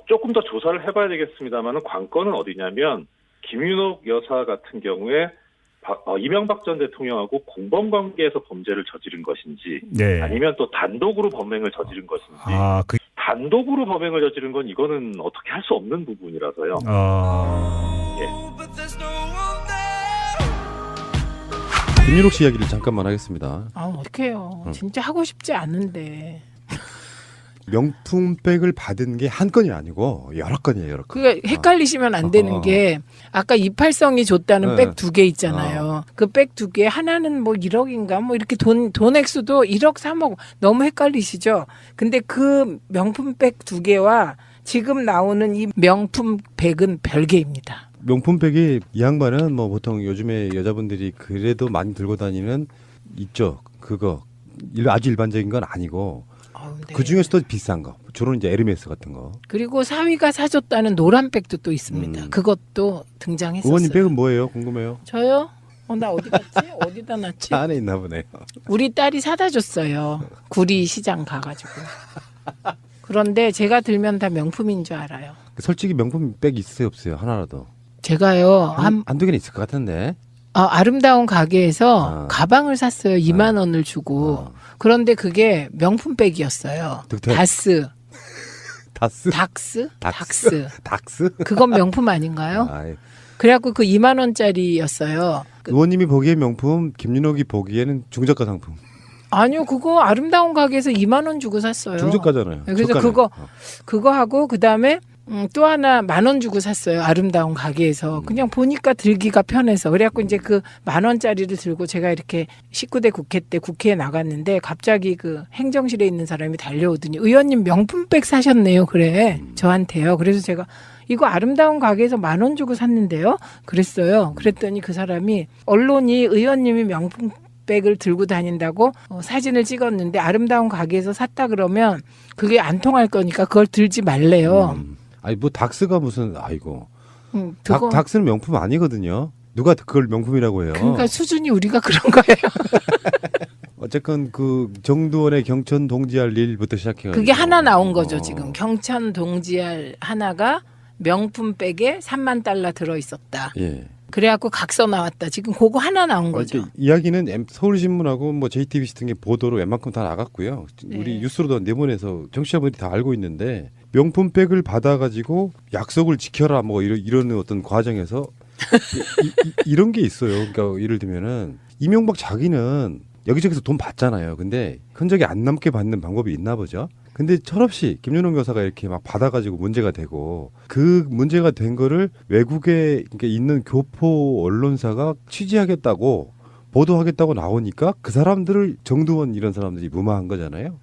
조금 더 조사를 해봐야 되겠습니다만은 관건은 어디냐면 김윤옥 여사 같은 경우에 이명박 전 대통령하고 공범 관계에서 범죄를 저지른 것인지 네. 아니면 또 단독으로 범행을 저지른 것인지 단독으로 범행을 저지른 건 이거는 어떻게 할 수 없는 부분이라서요. 김윤옥 씨 이야기를 잠깐만 하겠습니다. 어떡해요. 진짜 하고 싶지 않은데. 명품백을 받은 게 한 건이 아니고 여러 건이에요. 여러 건. 그게 헷갈리시면 안 되는 게 아까 이팔성이 줬다는 백 2개 있잖아요. 그 백 2개 하나는 뭐 1억인가 뭐 이렇게 돈 액수도 1억 3억 너무 헷갈리시죠. 근데 그 명품백 2개와 지금 나오는 이 명품백은 별개입니다. 명품백이 이 양반은 뭐 보통 요즘에 여자분들이 그래도 많이 들고 다니는 있죠. 그거 아주 일반적인 건 아니고 네. 그 중에서도 비싼 거 주로 이제 에르메스 같은 거. 그리고 사위가 사줬다는 노란 백도 또 있습니다. 그것도 등장했었어요. 의원님 백은 뭐예요? 궁금해요. 저요? 나 어디 갔지? 어디다 놨지? 차 안에 있나 보네요. 우리 딸이 사다 줬어요. 구리 시장 가가지고. 그런데 제가 들면 다 명품인 줄 알아요. 솔직히 명품백 있어요 없어요? 하나라도. 제가요 한두 개는 있을 것 같은데. 아름다운 가게에서 가방을 샀어요. 2만 원을 주고. 그런데 그게 명품백이었어요. 다스. 닥스? 그건 명품 아닌가요? 그래갖고 그 2만 원짜리였어요. 의원님이 보기엔 명품, 김윤옥이 보기에는 중저가 상품. 아니요, 그거 아름다운 가게에서 2만 원 주고 샀어요. 중저가잖아요. 그래서 그거 하고 그 다음에 또 하나 10,000원 주고 샀어요. 아름다운 가게에서. 그냥 보니까 들기가 편해서. 그래갖고 이제 그 10,000원짜리를 들고 제가 이렇게 19대 국회 때 국회에 나갔는데 갑자기 그 행정실에 있는 사람이 달려오더니 의원님 명품백 사셨네요. 그래. 저한테요. 그래서 제가 이거 아름다운 가게에서 10,000원 주고 샀는데요. 그랬어요. 그랬더니 그 사람이 언론이 의원님이 명품백을 들고 다닌다고 사진을 찍었는데 아름다운 가게에서 샀다 그러면 그게 안 통할 거니까 그걸 들지 말래요. 아니 뭐 닥스가 무슨 닥스는 명품 아니거든요. 누가 그걸 명품이라고 해요. 그러니까 수준이 우리가 그런 거예요. 어쨌건 그 정두원의 경천 동지할 일부터 시작해가지고 그게 하나 나온 거죠. 지금 경천 동지할 하나가 명품백에 3만 달러 들어있었다. 예. 그래갖고 각서 나왔다. 지금 그거 하나 나온 거죠. 이야기는 서울신문하고 뭐 JTBC 등의 보도로 웬만큼 다 나갔고요. 네. 우리 뉴스로도 내보내서 청취자분들이 다 알고 있는데 명품백을 받아가지고 약속을 지켜라 뭐 이런 어떤 과정에서 이런 게 있어요. 그러니까 예를 들면은 이명박 자기는 여기저기서 돈 받잖아요. 근데 흔적이 안 남게 받는 방법이 있나 보죠. 근데 철없이 김윤옥 여사가 이렇게 막 받아가지고 문제가 되고 그 문제가 된 거를 외국에 있는 교포 언론사가 취재하겠다고 보도하겠다고 나오니까 그 사람들을 정두원 이런 사람들이 무마한 거잖아요.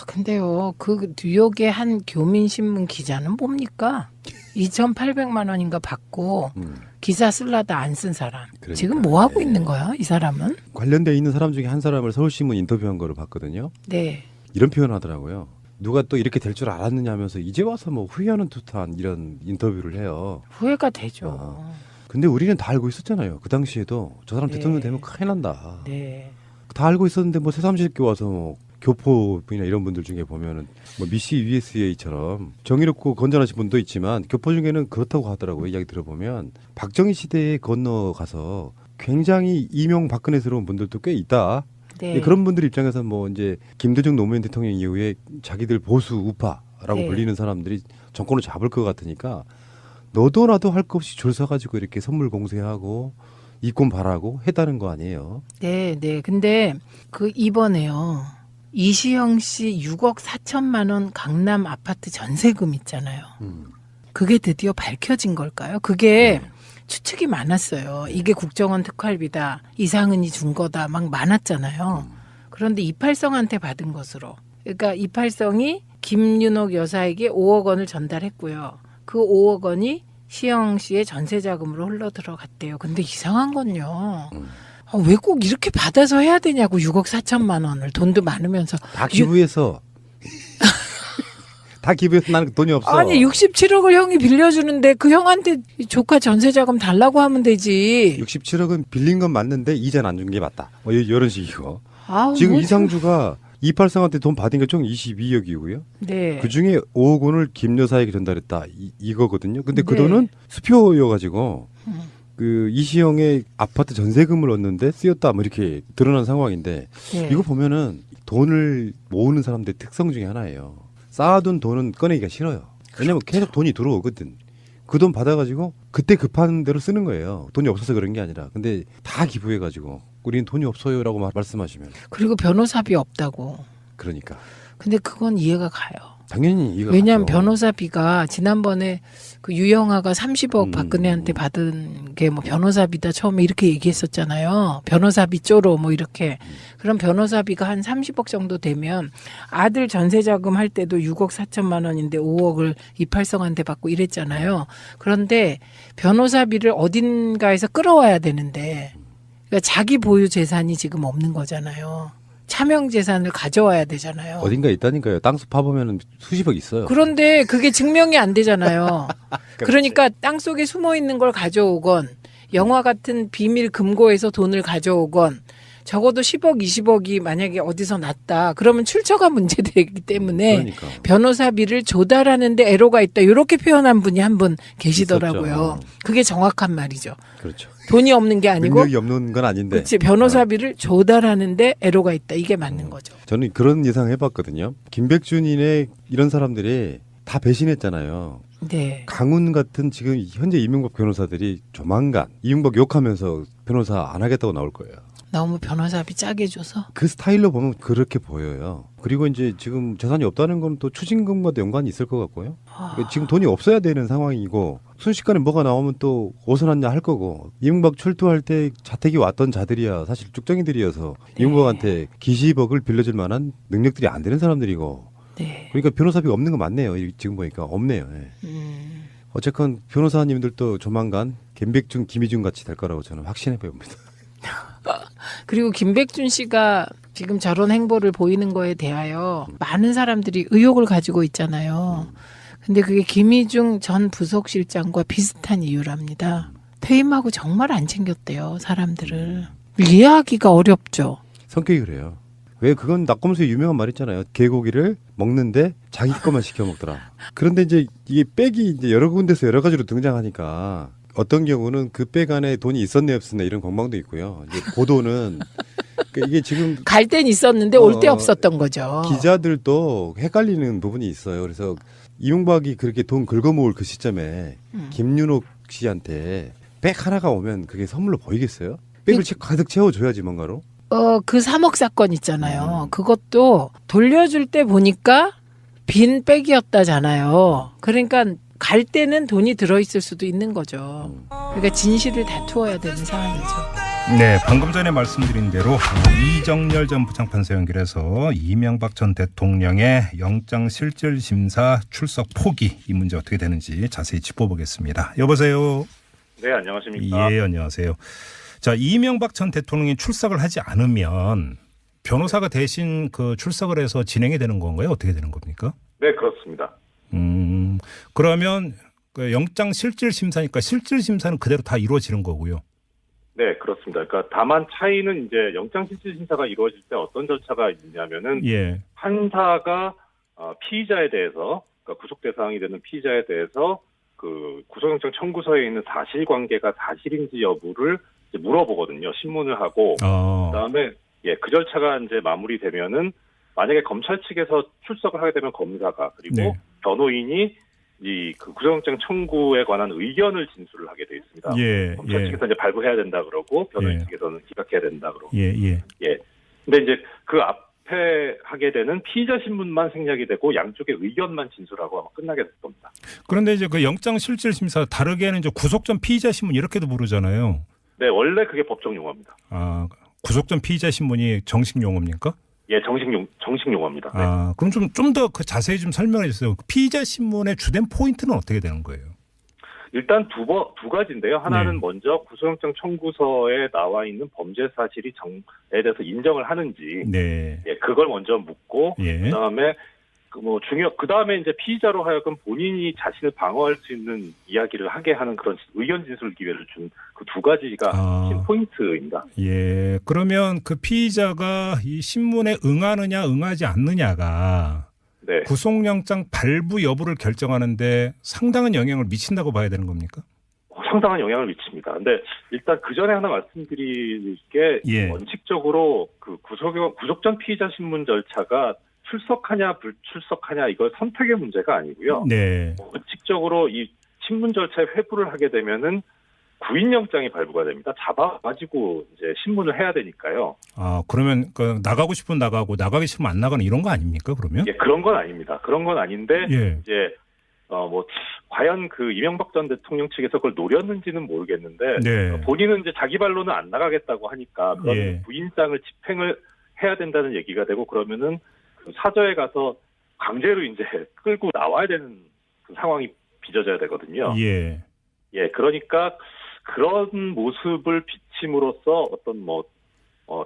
근데요, 그 뉴욕의 한 교민신문 기자는 뭡니까? 2,800만 원인가 받고 기사 쓸라다 안 쓴 사람. 그러니까, 지금 뭐 하고 있는 거야, 이 사람은? 관련돼 있는 사람 중에 한 사람을 서울신문 인터뷰한 거를 봤거든요. 네. 이런 표현을 하더라고요. 누가 또 이렇게 될 줄 알았느냐 하면서 이제 와서 뭐 후회하는 듯한 이런 인터뷰를 해요. 후회가 되죠. 근데 우리는 다 알고 있었잖아요. 그 당시에도 저 사람 네. 대통령 되면 큰일 난다. 네. 다 알고 있었는데 뭐 새삼스럽게 와서 뭐 교포분이나 이런 분들 중에 보면은 뭐 미시 USA처럼 정의롭고 건전하신 분도 있지만 교포 중에는 그렇다고 하더라고요. 이야기 들어보면 박정희 시대에 건너가서 굉장히 이명박근혜스러운 분들도 꽤 있다. 네. 그런 분들 입장에서 뭐 이제 김대중 노무현 대통령 이후에 자기들 보수 우파라고 네. 불리는 사람들이 정권을 잡을 것 같으니까 너도 나도 할 것 없이 줄 서가지고 이렇게 선물 공세하고 이권 바라고 했다는 거 아니에요? 네, 네. 근데 그 이번에요. 이시영 씨 6억 4천만 원 강남 아파트 전세금 있잖아요. 그게 드디어 밝혀진 걸까요? 그게 추측이 많았어요. 이게 국정원 특활비다. 이상은이 준 거다. 막 많았잖아요. 그런데 이팔성한테 받은 것으로. 그러니까 이팔성이 김윤옥 여사에게 5억 원을 전달했고요. 그 5억 원이 시영 씨의 전세 자금으로 흘러 들어갔대요. 근데 이상한 건요. 왜 꼭 이렇게 받아서 해야 되냐고 6억 4천만 원을 돈도 많으면서 다 기부해서 다 기부해서 나는 돈이 없어. 아니 67억을 형이 빌려주는데 그 형한테 조카 전세 자금 달라고 하면 되지. 67억은 빌린 건 맞는데 이자는 안 준 게 맞다. 뭐 이런 식이고. 아우, 지금 뭐 이상주가 이팔성한테 돈 받은 게 총 22억이고요. 네. 그 중에 5억 원을 김 여사에게 전달했다 이거거든요. 근데 그 네. 돈은 수표여가지고 그 이시영의 아파트 전세금을 얻는데 쓰였다 뭐 이렇게 드러난 상황인데 네. 이거 보면은 돈을 모으는 사람들의 특성 중에 하나예요. 쌓아둔 돈은 꺼내기가 싫어요. 왜냐면 계속 돈이 들어오거든. 그 돈 받아가지고 그때 급한 대로 쓰는 거예요. 돈이 없어서 그런 게 아니라. 근데 다 기부해가지고 우리는 돈이 없어요라고 말씀하시면 그리고 변호사비 없다고. 그러니까 근데 그건 이해가 가요. 당연히 이거 왜냐하면 가죠. 변호사비가 지난번에 그 유영아가 30억 박근혜한테 받은 게 뭐 변호사비다 처음에 이렇게 얘기했었잖아요. 변호사비 쪼로 뭐 이렇게. 그럼 변호사비가 한 30억 정도 되면 아들 전세자금 할 때도 6억 4천만 원인데 5억을 이팔성한테 받고 이랬잖아요. 그런데 변호사비를 어딘가에서 끌어와야 되는데 그러니까 자기 보유 재산이 지금 없는 거잖아요. 차명 재산을 가져와야 되잖아요. 어딘가 있다니까요. 땅속 파보면 수십억 있어요. 그런데 그게 증명이 안 되잖아요. 그러니까 땅 속에 숨어 있는 걸 가져오건 영화 같은 비밀 금고에서 돈을 가져오건 적어도 10억, 20억이 만약에 어디서 났다. 그러면 출처가 문제되기 때문에 그러니까. 변호사비를 조달하는데 애로가 있다. 이렇게 표현한 분이 한 분 계시더라고요. 있었죠. 그게 정확한 말이죠. 그렇죠. 돈이 없는 게 아니고 능력이 없는 건 아닌데. 그렇지 변호사비를 조달하는데 애로가 있다. 이게 맞는 거죠. 저는 그런 예상 해봤거든요. 김백준이네 이런 사람들이 다 배신했잖아요. 네. 강훈 같은 지금 현재 이명박 변호사들이 조만간 이명박 욕하면서 변호사 안 하겠다고 나올 거예요. 너무 변호사비 짜게 줘서. 그 스타일로 보면 그렇게 보여요. 그리고 이제 지금 재산이 없다는 건 또 추징금과도 연관이 있을 것 같고요. 그러니까 지금 돈이 없어야 되는 상황이고 순식간에 뭐가 나오면 또 어디서 났냐 할 거고 이명박 출두할 때 자택이 왔던 자들이야 사실 쭉정이들이어서 이명박한테 기시백을 빌려줄 만한 능력들이 안 되는 사람들이고 네. 그러니까 변호사비가 없는 건 맞네요. 지금 보니까 없네요. 예. 어쨌건 변호사님들도 조만간 김백준, 김희준 같이 될 거라고 저는 확신해 봅니다. 그리고 김백준 씨가 지금 저런 행보를 보이는 거에 대하여 많은 사람들이 의혹을 가지고 있잖아요. 근데 그게 김희중 전 부속실장과 비슷한 이유랍니다. 퇴임하고 정말 안 챙겼대요, 사람들을. 이해하기가 어렵죠. 성격이 그래요. 왜 그건 낙검수의 유명한 말 있잖아요. 개고기를 먹는데 자기 것만 시켜 먹더라. 그런데 이제 이게 백이 이제 여러 군데서 여러 가지로 등장하니까 어떤 경우는 그 백 안에 돈이 있었네 없었네 이런 공방도 있고요. 이제 보도는 그러니까 이게 지금 갈 땐 있었는데 올 때 없었던 거죠. 기자들도 헷갈리는 부분이 있어요. 그래서 이명박이 그렇게 돈 긁어모을 그 시점에 김윤옥 씨한테 백 하나가 오면 그게 선물로 보이겠어요? 백을 가득 채워줘야지 뭔가로. 그 3억 사건 있잖아요. 그것도 돌려줄 때 보니까 빈 백이었다잖아요. 그러니까 갈 때는 돈이 들어있을 수도 있는 거죠. 그러니까 진실을 다투어야 되는 상황이죠. 네, 방금 전에 말씀드린 대로 이정열 전 부장판사 연결해서 이명박 전 대통령의 영장실질심사 출석 포기 이 문제 어떻게 되는지 자세히 짚어보겠습니다. 여보세요. 네, 안녕하십니까. 예, 안녕하세요. 자, 이명박 전 대통령이 출석을 하지 않으면 변호사가 대신 그 출석을 해서 진행이 되는 건가요? 어떻게 되는 겁니까? 네, 그렇습니다. 그러면 그 영장 실질 심사니까 실질 심사는 그대로 다 이루어지는 거고요. 네, 그렇습니다. 그러니까 다만 차이는 이제 영장실질심사가 이루어질 때 어떤 절차가 있냐면은 예. 판사가 피의자에 대해서 그러니까 구속 대상이 되는 피의자에 대해서 그 구속영장 청구서에 있는 사실관계가 사실인지 여부를 이제 물어보거든요. 신문을 하고 그다음에 그 절차가 이제 마무리되면은 만약에 검찰 측에서 출석을 하게 되면 검사가 그리고 네. 변호인이 그 구속영장 청구에 관한 의견을 진술을 하게 돼 있습니다. 예. 검찰 측에서 이제 발부해야 된다 그러고 변호인 예. 측에서는 기각해야 된다 그러고. 예. 근데 이제 그 앞에 하게 되는 피의자 신문만 생략이 되고 양쪽의 의견만 진술하고 아마 끝나게 될 겁니다. 그런데 이제 그 영장 실질 심사 다르게는 이제 구속 전 피의자 신문 이렇게도 부르잖아요. 네, 원래 그게 법정 용어입니다. 아, 구속 전 피의자 신문이 정식 용어입니까? 예, 정식 용어입니다. 네. 아, 그럼 좀 더 그 자세히 좀 설명해 주세요. 피의자 신문의 주된 포인트는 어떻게 되는 거예요? 일단 두 가지인데요. 하나는 네. 먼저 구속영장 청구서에 나와 있는 범죄 사실이 정에 대해서 인정을 하는지 네. 그걸 먼저 묻고 예. 그다음에 그 다음에 이제 피의자로 하여금 본인이 자신을 방어할 수 있는 이야기를 하게 하는 그런 의견 진술 기회를 준 그 두 가지가 핵심 포인트입니다. 예. 그러면 그 피의자가 이 신문에 응하느냐 응하지 않느냐가 네. 구속영장 발부 여부를 결정하는데 상당한 영향을 미친다고 봐야 되는 겁니까? 상당한 영향을 미칩니다. 근데 일단 그 전에 하나 말씀드릴 게 예. 원칙적으로 그 구속 전 피의자 신문 절차가 출석하냐 불출석하냐 이거 선택의 문제가 아니고요. 네. 원칙적으로 이 신문 절차에 회부를 하게 되면은 구인영장이 발부가 됩니다. 잡아가지고 이제 신문을 해야 되니까요. 아, 그러면 그 나가고 싶으면 나가고 나가기 싫으면 안 나가는 이런 거 아닙니까? 그러면? 예, 그런 건 아닙니다. 그런 건 아닌데 예. 이제 과연 그 이명박 전 대통령 측에서 그걸 노렸는지는 모르겠는데 네. 본인은 이제 자기 발로는 안 나가겠다고 하니까 그런 예. 구인장을 집행을 해야 된다는 얘기가 되고 그러면은 그 사저에 가서 강제로 이제 끌고 나와야 되는 그 상황이 빚어져야 되거든요. 예. 예, 그러니까 그런 모습을 비침으로써 어떤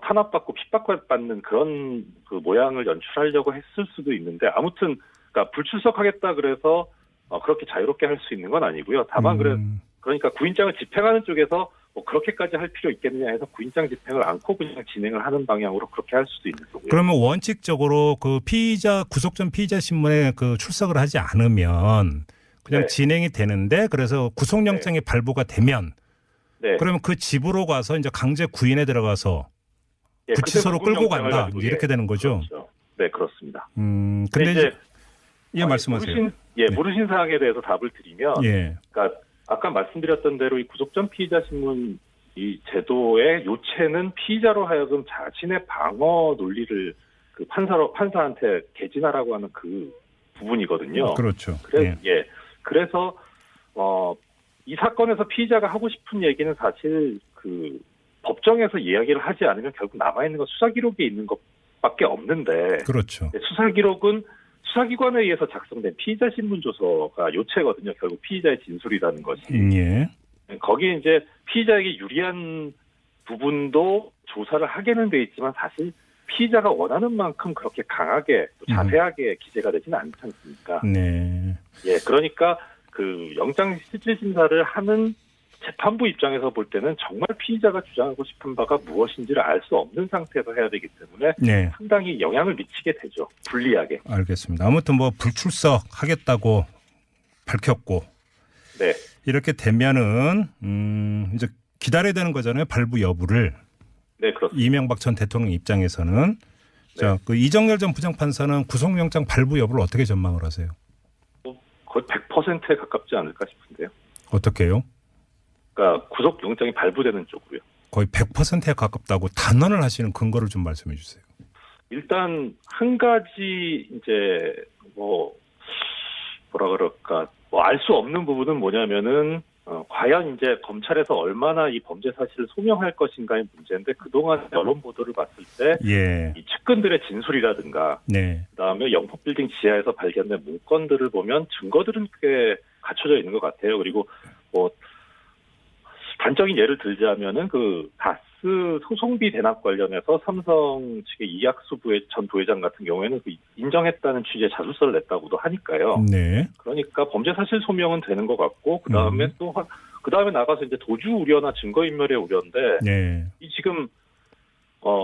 탄압받고 핍박받는 그런 그 모양을 연출하려고 했을 수도 있는데 아무튼 그러니까 불출석하겠다 그래서 그렇게 자유롭게 할 수 있는 건 아니고요. 다만 그러니까 구인장을 집행하는 쪽에서 그렇게까지 할 필요 있겠느냐 해서 구인장 집행을 않고 그냥 진행을 하는 방향으로 그렇게 할 수도 있는 거고요. 그러면 원칙적으로 그 피의자 구속 전 피의자 신문에 그 출석을 하지 않으면 그냥 네. 진행이 되는데 그래서 구속영장이 발부가 되면 네. 그러면 그 집으로 가서 이제 강제 구인에 들어가서 예, 구치소로 그때 끌고 구속영장을 간다 가지고, 이렇게 되는 거죠. 그렇죠. 네, 그렇습니다. 근데 이제 예 말씀하세요. 모르신 사항에 대해서 답을 드리면, 예. 그러니까 아까 말씀드렸던 대로 이 구속 전 피의자 신문 이 제도의 요체는 피의자로 하여금 자신의 방어 논리를 그 판사한테 개진하라고 하는 그 부분이거든요. 그렇죠. 그래서 이 사건에서 피의자가 하고 싶은 얘기는 사실 그 법정에서 이야기를 하지 않으면 결국 남아 있는 건 수사 기록에 있는 것밖에 없는데. 그렇죠. 수사 기록은 수사기관에 의해서 작성된 피의자 신문조서가 요체거든요. 결국 피의자의 진술이라는 것이. 예. 거기에 이제 피의자에게 유리한 부분도 조사를 하게는 돼 있지만 사실 피의자가 원하는 만큼 그렇게 강하게 또 자세하게 기재가 되지는 않지 않습니까? 네. 예, 그러니까 그 영장 실질 심사를 하는 재판부 입장에서 볼 때는 정말 피의자가 주장하고 싶은 바가 무엇인지를 알 수 없는 상태에서 해야 되기 때문에 네. 상당히 영향을 미치게 되죠. 불리하게. 알겠습니다. 아무튼 불출석 하겠다고 밝혔고 네. 이렇게 되면은 이제 기다려야 되는 거잖아요. 발부 여부를. 네, 그렇습니다. 이명박 전 대통령 입장에서는 자, 그 이정열 전 부장판사는 구속영장 발부 여부를 어떻게 전망을 하세요? 거의 100%에 가깝지 않을까 싶은데요. 어떻게 해요? 그러니까 구속영장이 발부되는 쪽으로요. 거의 100%에 가깝다고 단언을 하시는 근거를 좀 말씀해 주세요. 일단 한 가지 이제 뭐라 그럴까 알 수 없는 부분은 뭐냐면은 과연 이제 검찰에서 얼마나 이 범죄 사실을 소명할 것인가의 문제인데 그동안 여론 보도를 봤을 때 이 측근들의 진술이라든가 네. 그다음에 영포빌딩 지하에서 발견된 문건들을 보면 증거들은 꽤 갖춰져 있는 것 같아요. 그리고 단적인 예를 들자면은 그 다스 소송비 대납 관련해서 삼성 측의 이학수 전 부회장 같은 경우에는 그 인정했다는 취지의 자술서를 냈다고도 하니까요. 네. 그러니까 범죄 사실 소명은 되는 것 같고 그다음에 그다음에 나가서 이제 도주 우려나 증거 인멸의 우려인데 네. 이 지금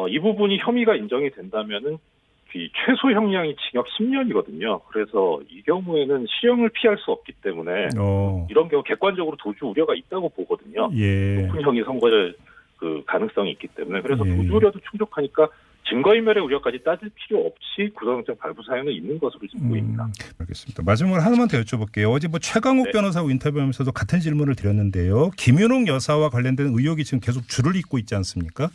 이 부분이 혐의가 인정이 된다면은 이 최소 형량이 징역 10년이거든요. 그래서 이 경우에는 실형을 피할 수 없기 때문에 이런 경우 객관적으로 도주 우려가 있다고 보거든요. 예. 높은 형이 선고될 그 가능성이 있기 때문에 그래서 도주 우려도 충족하니까 증거인멸의 우려까지 따질 필요 없이 구속영장 발부 사유는 있는 것으로 지금 보입니다. 알겠습니다. 마지막으로 하나만 더 여쭤볼게요. 어제 최강욱 변호사하고 인터뷰하면서도 같은 질문을 드렸는데요. 김윤옥 여사와 관련된 의혹이 지금 계속 줄을 잇고 있지 않습니까?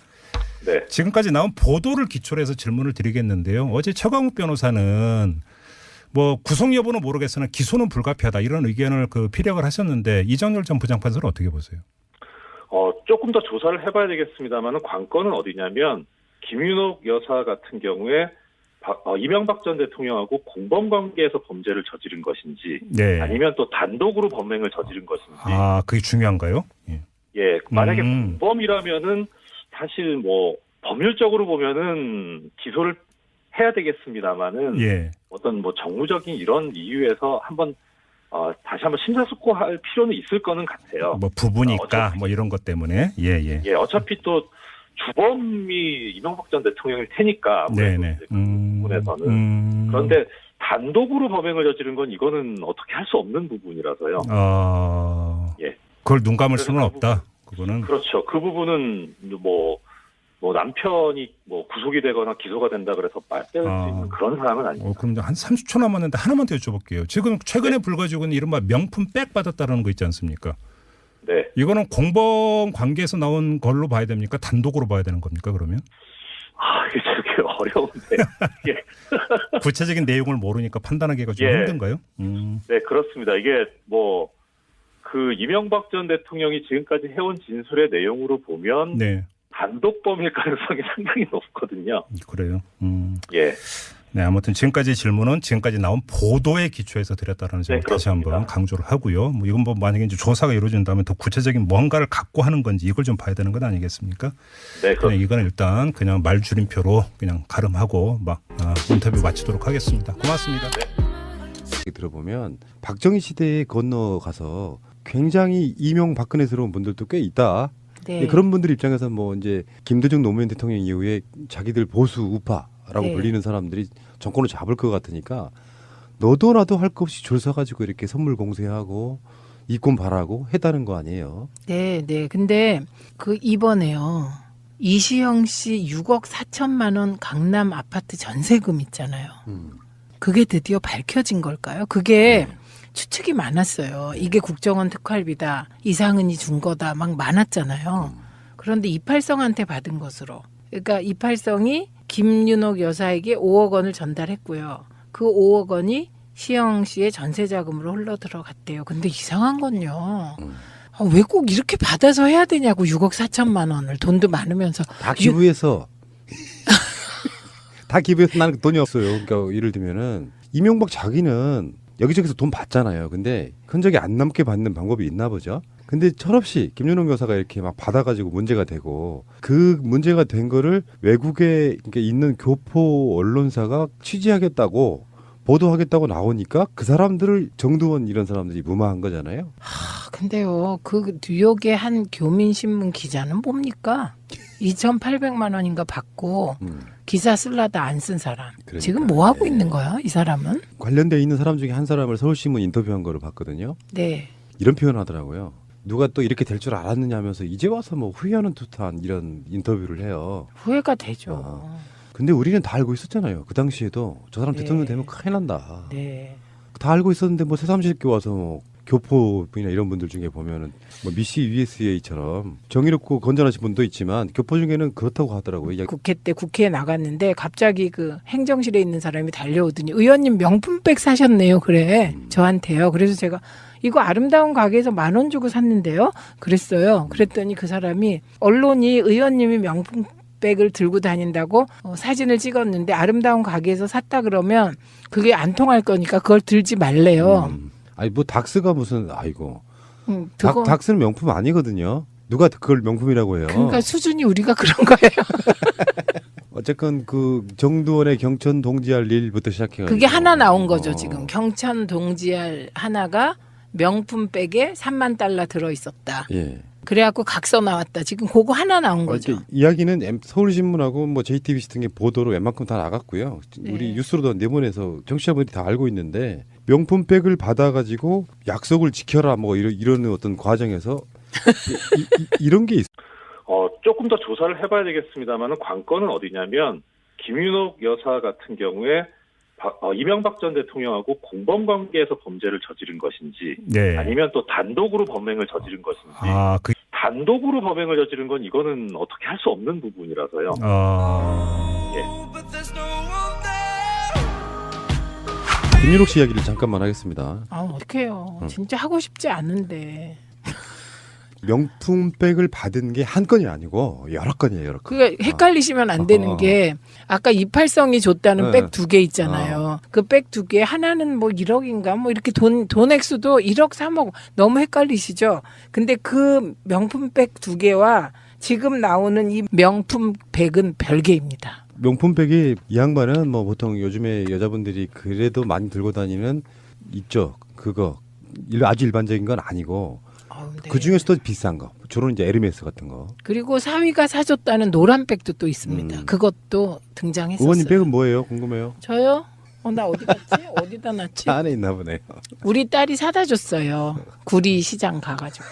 네. 지금까지 나온 보도를 기초로 해서 질문을 드리겠는데요. 어제 최강욱 변호사는 구속 여부는 모르겠으나 기소는 불가피하다 이런 의견을 피력을 하셨는데 이정열 전 부장판사는 어떻게 보세요? 조금 더 조사를 해봐야 되겠습니다만 관건은 어디냐면 김윤옥 여사 같은 경우에 이명박 전 대통령하고 공범 관계에서 범죄를 저지른 것인지 네. 아니면 또 단독으로 범행을 저지른 것인지. 그게 중요한가요? 예, 만약에 공범이라면은 사실 법률적으로 보면은 기소를 해야 되겠습니다만은 예. 어떤 뭐 정무적인 이런 이유에서 한번 다시 한번 심사숙고할 필요는 있을 거는 같아요. 뭐 부부니까 어차피, 뭐 이런 것 때문에 예. 예, 어차피 또 주범이 이명박 전 대통령일 테니까 네네. 그 부분에서는 그런데 단독으로 범행을 저지른 건 이거는 어떻게 할 수 없는 부분이라서요. 예. 그걸 눈 감을 수는 그 없다. 그거는 그렇죠. 그 부분은 뭐 남편이 뭐 구속이 되거나 기소가 된다 그래서 뺄 수 있는 그런 상황은 아닙니다. 그럼 한 30초 남았는데 하나만 더 여쭤볼게요. 지금 최근에 불거지고는 이른바 명품 백 받았다는 거 있지 않습니까? 네. 이거는 공범 관계에서 나온 걸로 봐야 됩니까? 단독으로 봐야 되는 겁니까? 그러면? 이게 되게 어려운데. 예. 구체적인 내용을 모르니까 판단하기가 좀 예. 힘든가요? 네, 그렇습니다. 이게 그 이명박 전 대통령이 지금까지 해온 진술의 내용으로 보면 네. 단독범일 가능성이 상당히 높거든요. 그래요. 예. 네, 아무튼 지금까지 질문은 지금까지 나온 보도에 기초해서 드렸다는 점을 다시 한번 강조를 하고요. 뭐 이건 뭐 만약에 이제 조사가 이루어진다면 더 구체적인 뭔가를 갖고 하는 건지 이걸 좀 봐야 되는 건 아니겠습니까? 네, 그냥 이거는 일단 그냥 말줄임표로 그냥 가름하고 인터뷰 마치도록 하겠습니다. 고맙습니다. 얘기 들어보면 박정희 시대에 건너가서 굉장히 이명박근혜스러운 분들도 꽤 있다. 네. 그런 분들 입장에서 뭐 이제 김대중 노무현 대통령 이후에 자기들 보수 우파라고 네. 불리는 사람들이 정권을 잡을 것 같으니까 너도 나도 할 것 없이 줄 서가지고 이렇게 선물 공세하고 이권 바라고 했다는 거 아니에요? 네. 근데 그 이번에요. 이시영 씨 6억 4천만 원 강남 아파트 전세금 있잖아요. 그게 드디어 밝혀진 걸까요? 그게 추측이 많았어요. 이게 국정원 특활비다. 이상은이 준 거다. 막 많았잖아요. 그런데 이팔성한테 받은 것으로. 그러니까 이팔성이 김윤옥 여사에게 5억 원을 전달했고요. 그 5억 원이 시영 씨의 전세 자금으로 흘러 들어갔대요. 근데 이상한 건요. 왜 꼭 이렇게 받아서 해야 되냐고 6억 4천만 원을 돈도 많으면서 다 기부해서 다 기부해서 나는 돈이 없어요. 그러니까 예를 들면은 이명박 자기는 여기저기서 돈 받잖아요. 근데 흔적이 안 남게 받는 방법이 있나 보죠. 근데 철없이 김윤옥 여사가 이렇게 막 받아가지고 문제가 되고 그 문제가 된 거를 외국에 있는 교포 언론사가 취재하겠다고 보도하겠다고 나오니까 그 사람들을 정두원 이런 사람들이 무마한 거잖아요. 근데요, 그 뉴욕의 한 교민신문 기자는 뭡니까? 2,800만 원인가 받고 기사 쓸라다 안 쓴 사람. 그러니까, 지금 뭐 하고 있는 거야, 이 사람은? 관련돼 있는 사람 중에 한 사람을 서울신문 인터뷰한 거를 봤거든요. 네. 이런 표현을 하더라고요. 누가 또 이렇게 될 줄 알았느냐 하면서 이제 와서 뭐 후회하는 듯한 이런 인터뷰를 해요. 후회가 되죠. 근데 우리는 다 알고 있었잖아요. 그 당시에도 저 사람 네. 대통령 되면 큰일 난다. 네. 다 알고 있었는데 뭐 새삼스럽게 와서 뭐 교포분이나 이런 분들 중에 보면은 뭐 미시 USA처럼 정의롭고 건전하신 분도 있지만 교포 중에는 그렇다고 하더라고요. 국회 때 국회에 나갔는데 갑자기 그 행정실에 있는 사람이 달려오더니 의원님 명품백 사셨네요. 그래. 저한테요. 그래서 제가 이거 아름다운 가게에서 10,000원 주고 샀는데요. 그랬어요. 그랬더니 그 사람이 언론이 의원님이 명품백을 들고 다닌다고 사진을 찍었는데 아름다운 가게에서 샀다 그러면 그게 안 통할 거니까 그걸 들지 말래요. 아니 뭐 닥스가 무슨 아이고 그거 닥스는 명품 아니거든요. 누가 그걸 명품이라고 해요. 그러니까 수준이 우리가 그런 거예요. 어쨌건 그 정두원의 경천 동지할 일부터 시작해가지고 그게 하나 나온 거죠. 지금 경천 동지할 하나가 명품백에 3만 달러 들어 있었다. 예. 그래갖고 각서 나왔다. 지금 그거 하나 나온 거죠. 이야기는 서울신문하고 뭐 JTBC 등의 보도로 웬만큼 다 나갔고요. 네. 우리 뉴스로도 내보내서 청취자분들이 다 알고 있는데 명품백을 받아가지고 약속을 지켜라 뭐 이런 어떤 과정에서 이런 게 있어요. 조금 더 조사를 해봐야 되겠습니다만 관건은 어디냐면 김윤옥 여사 같은 경우에 이명박 전 대통령하고 공범 관계에서 범죄를 저지른 것인지 네. 아니면 또 단독으로 범행을 저지른 것인지 단독으로 범행을 저지른 건 이거는 어떻게 할 수 없는 부분이라서요. 김윤옥 씨 이야기를 잠깐만 하겠습니다. 어떡해요. 진짜 하고 싶지 않은데. 명품백을 받은 게 한 건이 아니고 여러 건이에요. 여러 건. 그게 헷갈리시면 안 되는 게 아까 이팔성이 줬다는 백 2개 있잖아요. 그 백 2개 하나는 뭐 1억인가 뭐 이렇게 돈 액수도 1억 3억 너무 헷갈리시죠. 근데 그 명품백 2개와 지금 나오는 이 명품백은 별개입니다. 명품백이 이 양반은 뭐 보통 요즘에 여자분들이 그래도 많이 들고 다니는 있죠. 그거 아주 일반적인 건 아니고 네. 그 중에서도 비싼 거. 주로 이제 에르메스 같은 거. 그리고 사위가 사줬다는 노란 백도 또 있습니다. 그것도 등장했었어요. 의원님 백은 뭐예요? 궁금해요. 저요? 나 어디 갔지? 어디다 놨지? 차 안에 있나 보네요. 우리 딸이 사다 줬어요. 구리 시장 가가지고.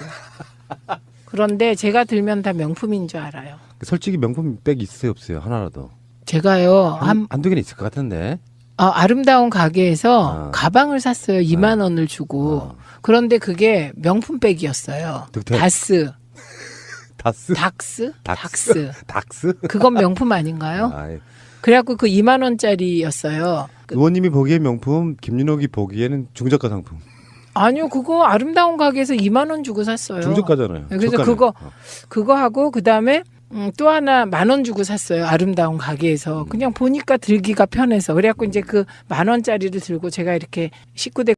그런데 제가 들면 다 명품인 줄 알아요. 솔직히 명품백 있으세요 없어요? 하나라도. 제가요 한두 개는 있을 것 같은데. 아름다운 가게에서 아. 가방을 샀어요. 2만 원을 주고. 그런데 그게 명품백이었어요. 득템. 다스. 다스? 닥스? 닥스? 닥스? 그건 명품 아닌가요? 아이, 그래갖고 그 2만 원짜리였어요. 의원님이 보기에 명품, 김윤옥이 보기에는 중저가 상품. 아니요, 그거 아름다운 가게에서 2만 원 주고 샀어요. 중저가잖아요. 그래서 저가는. 그거 하고 그 다음에 또 하나 10,000원 주고 샀어요. 아름다운 가게에서. 그냥 보니까 들기가 편해서. 그래갖고 이제 그 10,000원짜리를 들고 제가 이렇게 식구들